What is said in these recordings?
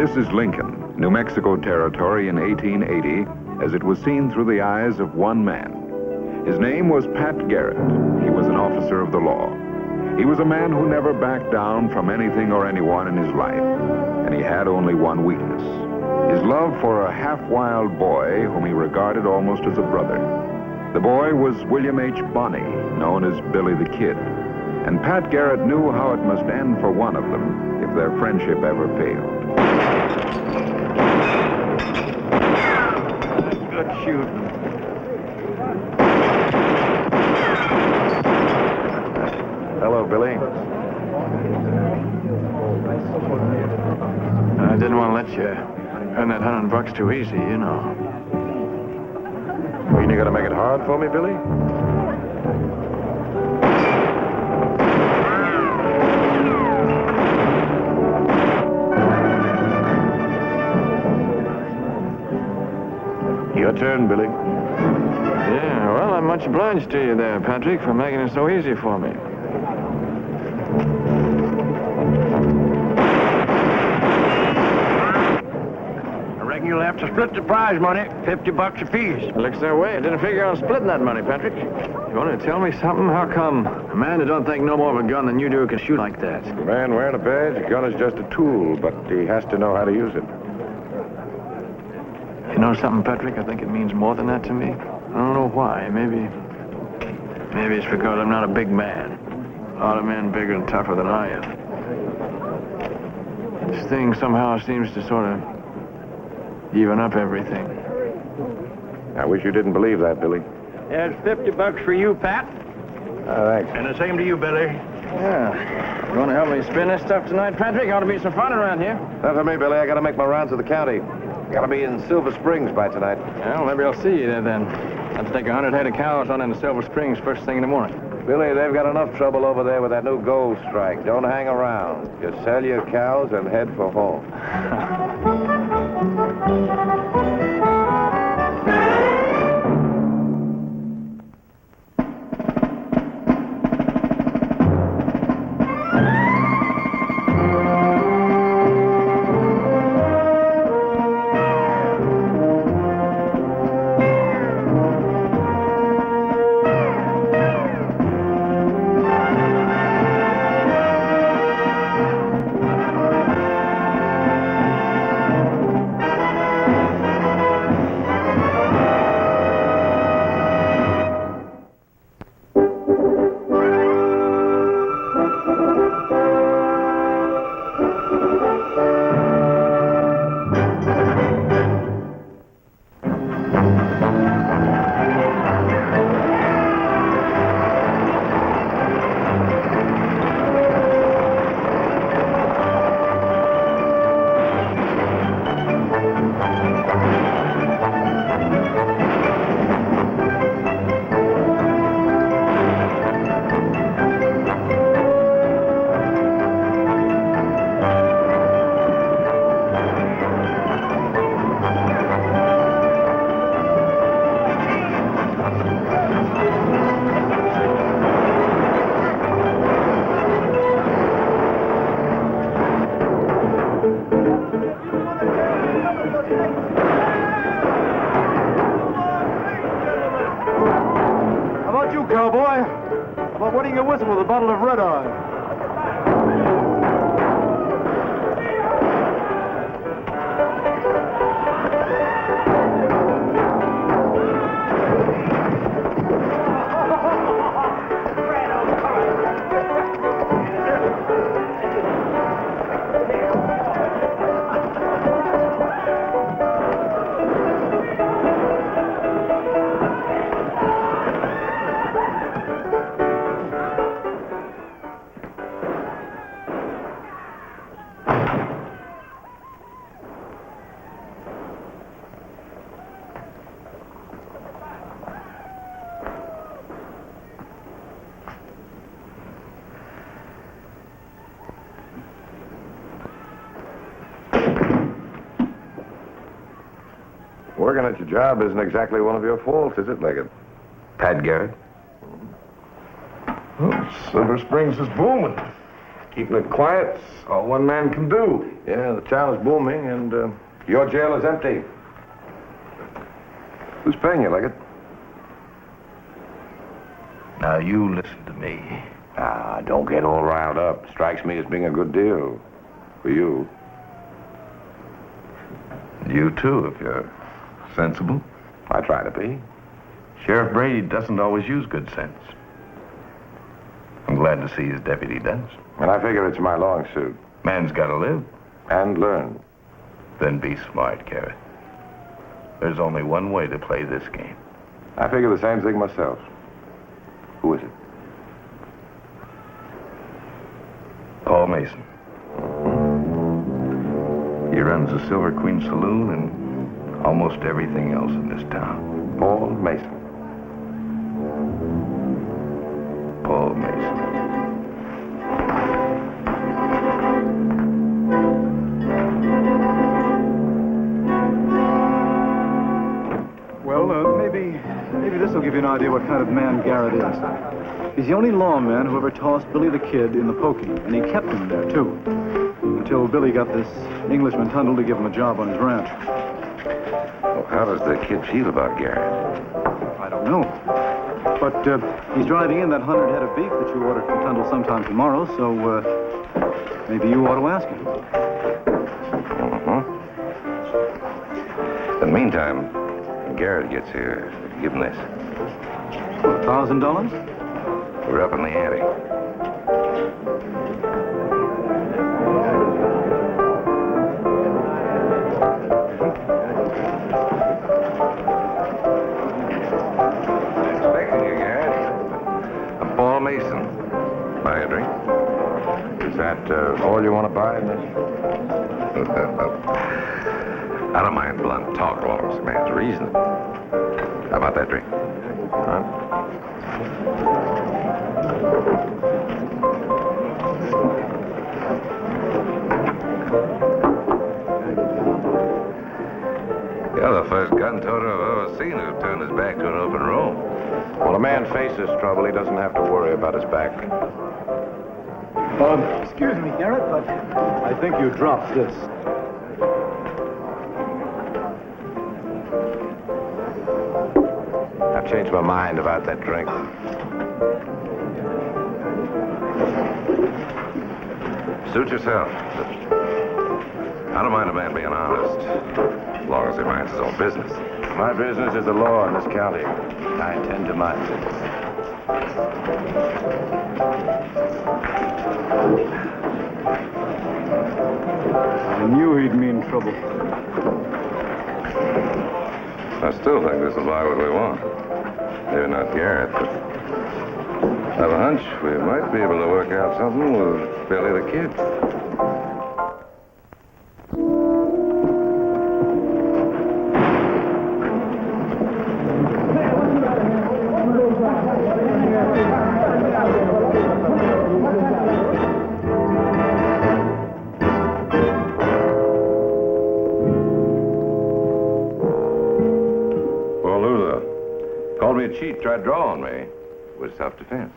This is Lincoln, New Mexico Territory in 1880, as it was seen through the eyes of one man. His name was Pat Garrett. He was an officer of the law. He was a man who never backed down from anything or anyone in his life, and he had only one weakness: his love for a half-wild boy whom he regarded almost as a brother. The boy was William H. Bonney, known as Billy the Kid, and Pat Garrett knew how it must end for one of them if their friendship ever failed. Good shooting. Hello, Billy. I didn't want to let you earn that $100 too easy, you know. You mean you're going to make it hard for me, Billy? Your turn, Billy. Yeah, well, I'm much obliged to you there, Patrick, for making it so easy for me. I reckon you'll have to split the prize money, $50 apiece. It looks that way. I didn't figure on splitting that money, Patrick. You want to tell me something? How come a man who don't think no more of a gun than you do can shoot like that? The man wearing a badge, a gun is just a tool, but he has to know how to use it. You know something, Patrick? I think it means more than that to me. I don't know why. Maybe it's because I'm not a big man. A lot of men bigger and tougher than I am. This thing somehow seems to sort of even up everything. I wish you didn't believe that, Billy. There's $50 for you, Pat. Thanks. And the same to you, Billy. Yeah. You want to help me spin this stuff tonight, Patrick? Ought to be some fun around here. Not for me, Billy. I got to make my rounds of the county. Got to be in Silver Springs by tonight. Well, maybe I'll see you there then. Let's take 100 head of cows on into Silver Springs first thing in the morning. Billy, they've got enough trouble over there with that new gold strike. Don't hang around. Just sell your cows and head for home. Wetting your whistle with a bottle of red eye. Working at your job isn't exactly one of your faults, is it, Leggett? Pat Garrett? Well, Silver Springs is booming. Keeping it quiet's all one man can do. Yeah, the town is booming, and your jail is empty. Who's paying you, Leggett? Now, you listen to me. Ah, don't get all riled up. Strikes me as being a good deal. For you. You, too, if you're sensible. I try to be. Sheriff Brady doesn't always use good sense. I'm glad to see his deputy does. And I figure it's my long suit. Man's got to live. And learn. Then be smart, Garrett. There's only one way to play this game. I figure the same thing myself. Who is it? Paul Mason. He runs the Silver Queen Saloon and almost everything else in this town. Paul Mason. Paul Mason. Well, maybe this will give you an idea what kind of man Garrett is. He's the only lawman who ever tossed Billy the Kid in the pokey, and he kept him there, too. Until Billy got this Englishman Tundle to give him a job on his ranch. Well, how does the kid feel about Garrett? I don't know. But he's driving in that 100 head of beef that you ordered from Tundle sometime tomorrow, so maybe you ought to ask him. In the meantime, when Garrett gets here, give him this. $1,000? We're up in the ante. Expecting you, Garrett. I'm Paul Mason. Buy a drink. Is that all you want to buy in this? I don't mind blunt talk as long as the man's reasonable. How about that drink? Huh? You're the first gun toter I've ever seen who turned his back to an open room. When a man faces trouble, he doesn't have to worry about his back. Excuse me, Garrett, but I think you dropped this. I've changed my mind about that drink. Suit yourself. I don't mind a man being honest, as long as he minds his own business. My business is the law in this county. I intend to mind it. I knew he'd mean trouble. I still think this is about what we want. Maybe not Garrett, but I have a hunch we might be able to work out something with Billy the Kid. Called me a cheat, tried to draw on me. It was self-defense.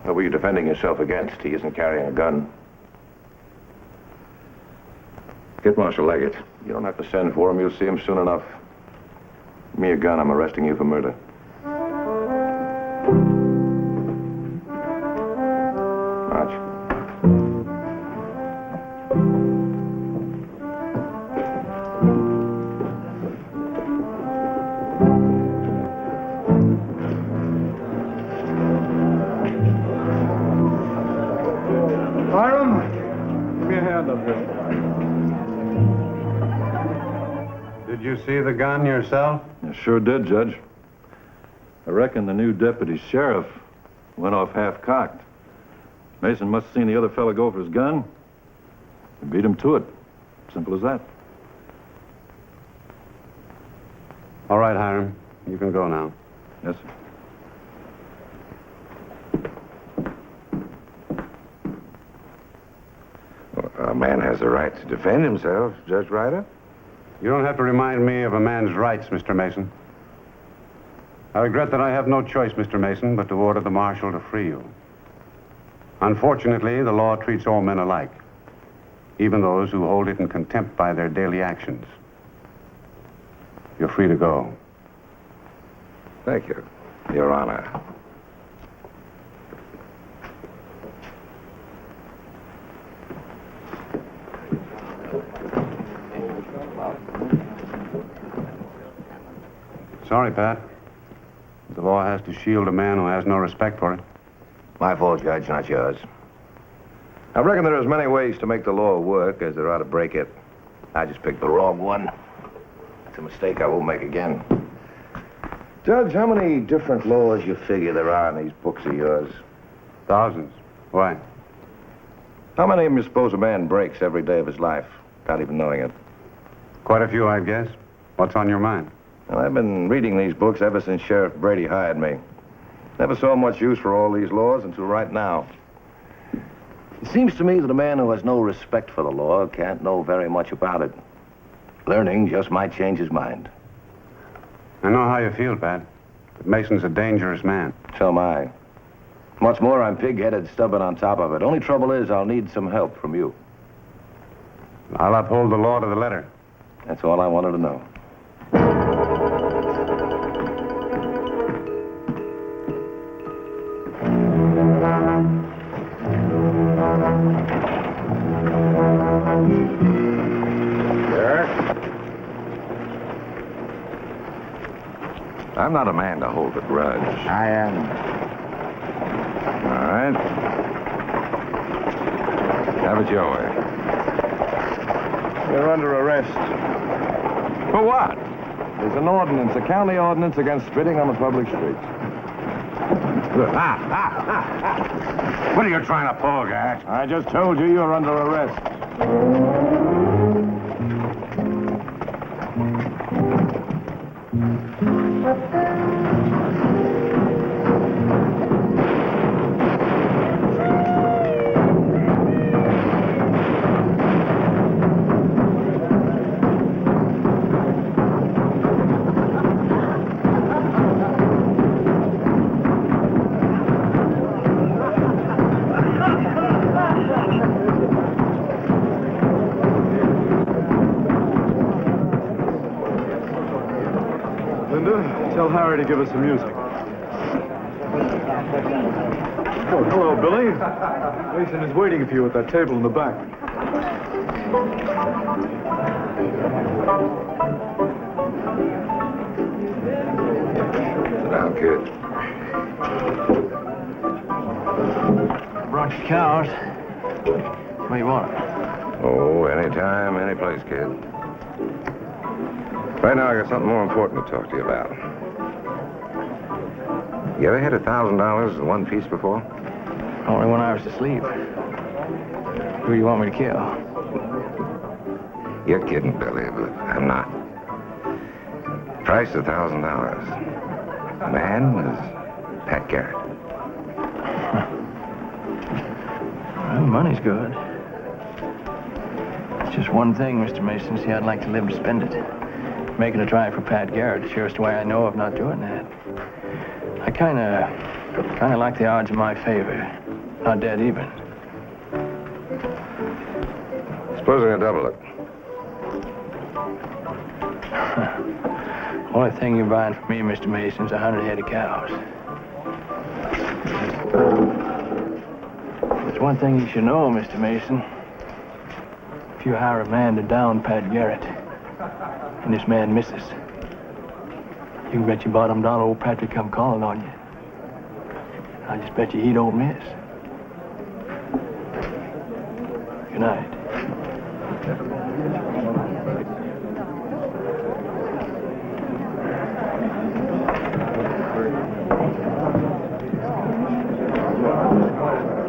What were you defending yourself against? He isn't carrying a gun. Get Marshal Leggett. You don't have to send for him. You'll see him soon enough. Give me a gun. I'm arresting you for murder. March. Did you see the gun yourself? I sure did, Judge. I reckon the new deputy sheriff went off half-cocked. Mason must have seen the other fella go for his gun and beat him to it. Simple as that. All right, Hiram. You can go now. Yes, sir. A man has the right to defend himself, Judge Ryder. You don't have to remind me of a man's rights, Mr. Mason. I regret that I have no choice, Mr. Mason, but to order the marshal to free you. Unfortunately, the law treats all men alike, even those who hold it in contempt by their daily actions. You're free to go. Thank you, Your Honor. Sorry, Pat. The law has to shield a man who has no respect for it. My fault, Judge, not yours. I reckon there are as many ways to make the law work as there are to break it. I just picked the wrong one. That's a mistake I won't make again. Judge, how many different laws you figure there are in these books of yours? Thousands. Why? How many of them you suppose a man breaks every day of his life, without even knowing it? Quite a few, I'd guess. What's on your mind? Well, I've been reading these books ever since Sheriff Brady hired me. Never saw much use for all these laws until right now. It seems to me that a man who has no respect for the law can't know very much about it. Learning just might change his mind. I know how you feel, Pat. But Mason's a dangerous man. So am I. What's more, I'm pig-headed, stubborn on top of it. Only trouble is I'll need some help from you. I'll uphold the law to the letter. That's all I wanted to know. I'm not a man to hold a grudge. I am. All right. Have it your way. You're under arrest. For what? There's an ordinance, a county ordinance against spitting on the public streets. What are you trying to pull, guy? I just told you you're under arrest. Tell Harry to give us some music. Oh, hello, Billy. Mason is waiting for you at that table in the back. Sit down, kid. Brought your cows. What do you want? Oh, anytime, any place, kid. Right now, I got something more important to talk to you about. You ever had $1,000 in one piece before? Only when I was asleep. Who do you want me to kill? You're kidding, Billy, but I'm not. Price $1,000. Man is Pat Garrett. Well, money's good. It's just one thing, Mr. Mason. See, I'd like to live to spend it. Making a try for Pat Garrett, the surest way I know of not doing that. I kind of like the odds in my favor. Not dead even. Supposing I double it. Only thing you're buying from me, Mr. Mason, is 100 head of cows. There's one thing you should know, Mr. Mason. If you hire a man to down Pat Garrett, and this man misses, you can bet your bottom dollar old Patrick come calling on you. I just bet you he don't miss. Good night.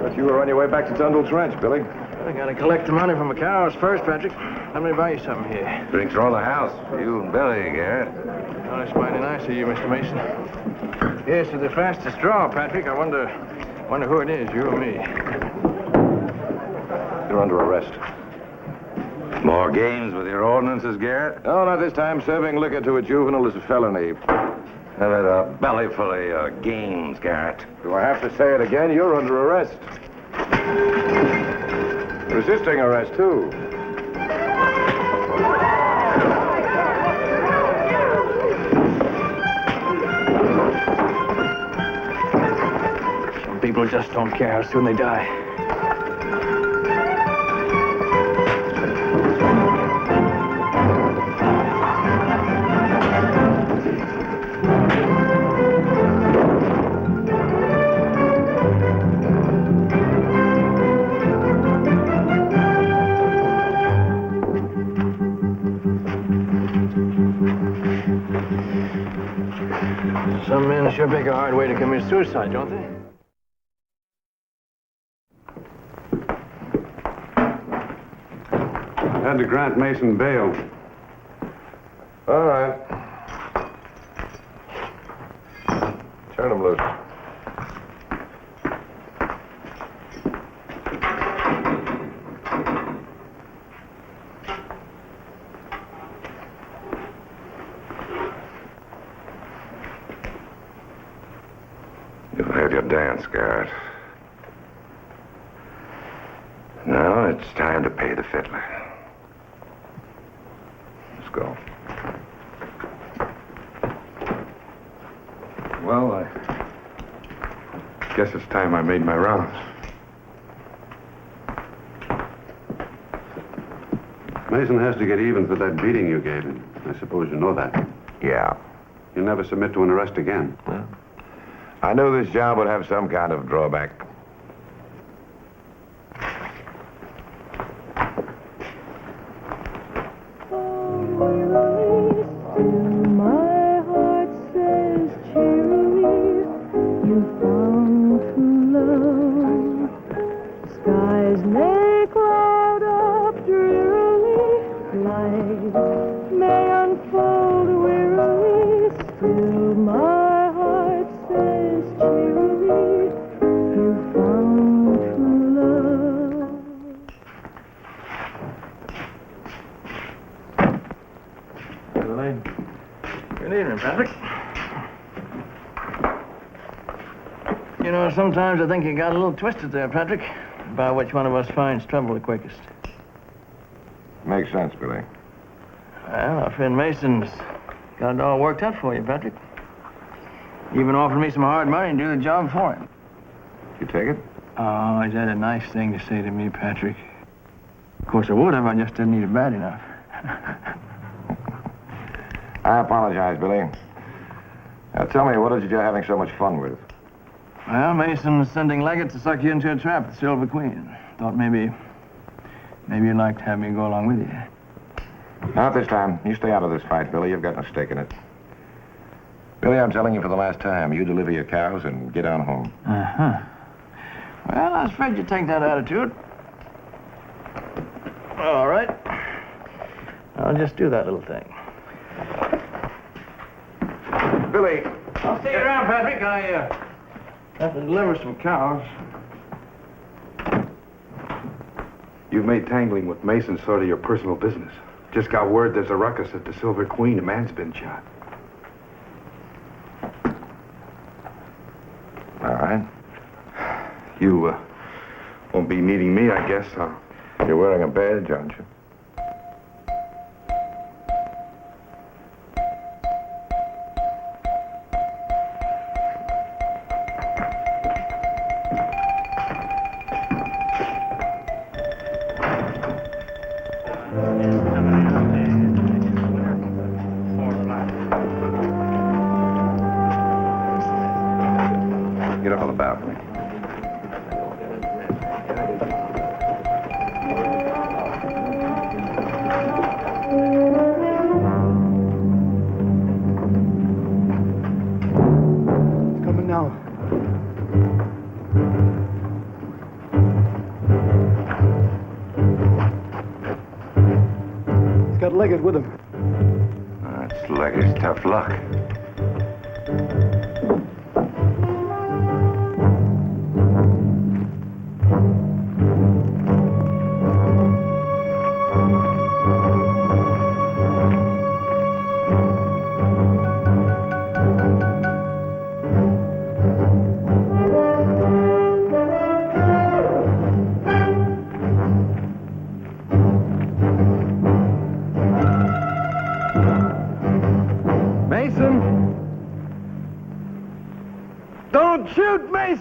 But you were on your way back to Tundle's Ranch, Billy. I gotta collect the money from the cows first, Patrick. Let me buy you something here. Drinks are on the house. You and Billy, Garrett. Oh, that's mighty nice of you, Mr. Mason. Yes, you're the fastest draw, Patrick. I wonder who it is, you or me. You're under arrest. More games with your ordinances, Garrett? No, not this time. Serving liquor to a juvenile is a felony. Have it up. Belly full of games, Garrett. Do I have to say it again? You're under arrest. Resisting arrest, too. Some people just don't care how soon they die. Some men sure pick a hard way to commit suicide, don't they? Had to grant Mason bail. All right. Turn him loose. You'll have your dance, Garrett. Now it's time to pay the fiddler. Let's go. Well, I guess it's time I made my rounds. Mason has to get even for that beating you gave him. I suppose you know that. Yeah. You'll never submit to an arrest again. I knew this job would have some kind of drawback. Good evening, Patrick. You know, sometimes I think you got a little twisted there, Patrick, about which one of us finds trouble the quickest. Makes sense, Billy. Well, our friend Mason's got it all worked out for you, Patrick. Even offered me some hard money to do the job for him. You take it? Oh, is that a nice thing to say to me, Patrick? Of course I would have, I just didn't need it bad enough. I apologize, Billy. Now, tell me, what is it you're having so much fun with? Well, Mason's sending Leggett to suck you into a trap at the Silver Queen. Thought maybe you'd like to have me go along with you. Not this time. You stay out of this fight, Billy. You've got no stake in it. Billy, I'm telling you for the last time, you deliver your cows and get on home. Uh-huh. Well, I was afraid you'd take that attitude. All right. I'll just do that little thing. Billy! I'll see you around, Patrick. I have to deliver some cows. You've made tangling with Mason sort of your personal business. Just got word there's a ruckus at the Silver Queen. A man's been shot. All right. You, won't be needing me, I guess, huh? You're wearing a badge, aren't you? Get on the balcony. It's coming now. He's got Leggett with him. That's Leggett's tough luck.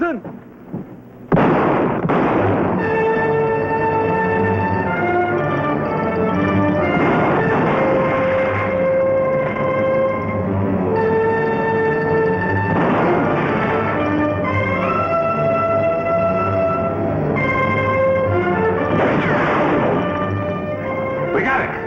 Mason! We got it!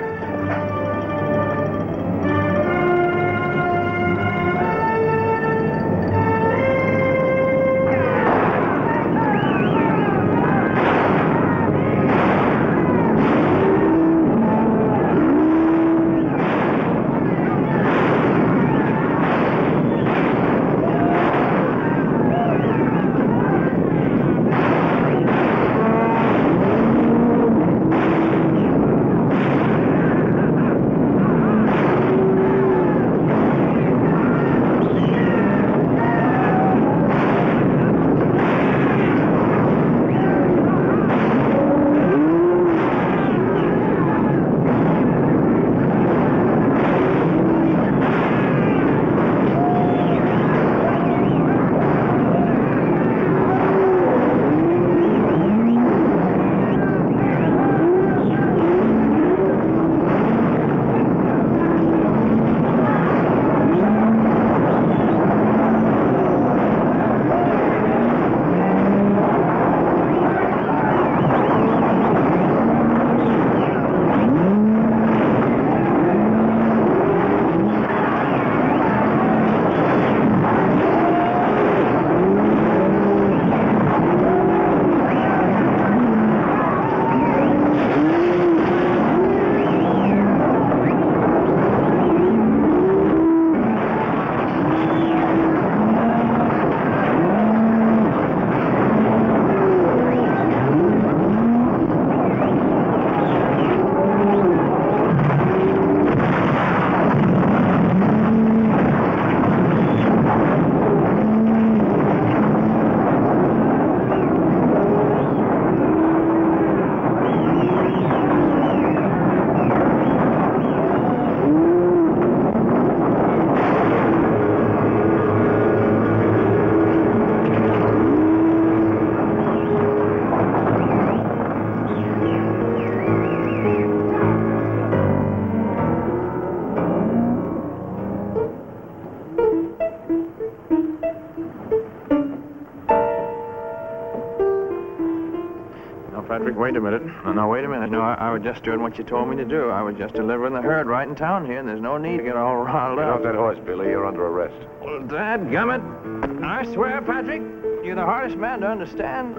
Patrick, wait a minute. No, wait a minute. No, I was just doing what you told me to do. I was just delivering the herd right in town here, and there's no need to get all riled Get up. off that horse, Billy. You're under arrest. Well, dadgummit. I swear, Patrick, you're the hardest man to understand.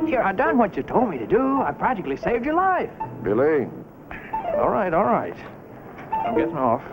Here, I done what you told me to do. I practically saved your life. Billy? All right, all right. I'm getting off.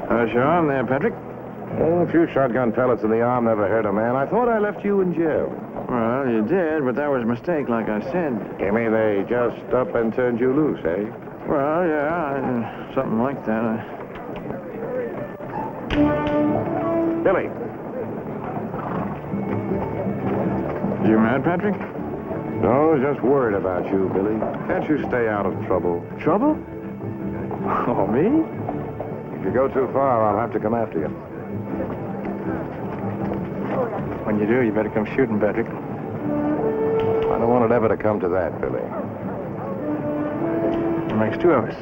How's your arm there, Patrick? Oh, a few shotgun pellets in the arm never hurt a man. I thought I left you in jail. Well, you did, but that was a mistake, like I said. You mean they just up and turned you loose, eh? Well, yeah, something like that. Billy. You mad, Patrick? No, just worried about you, Billy. Can't you stay out of trouble? Trouble? Oh, me? If you go too far, I'll have to come after you. When you do, you better come shooting, Patrick. I don't want it ever to come to that, Billy. It makes two of us.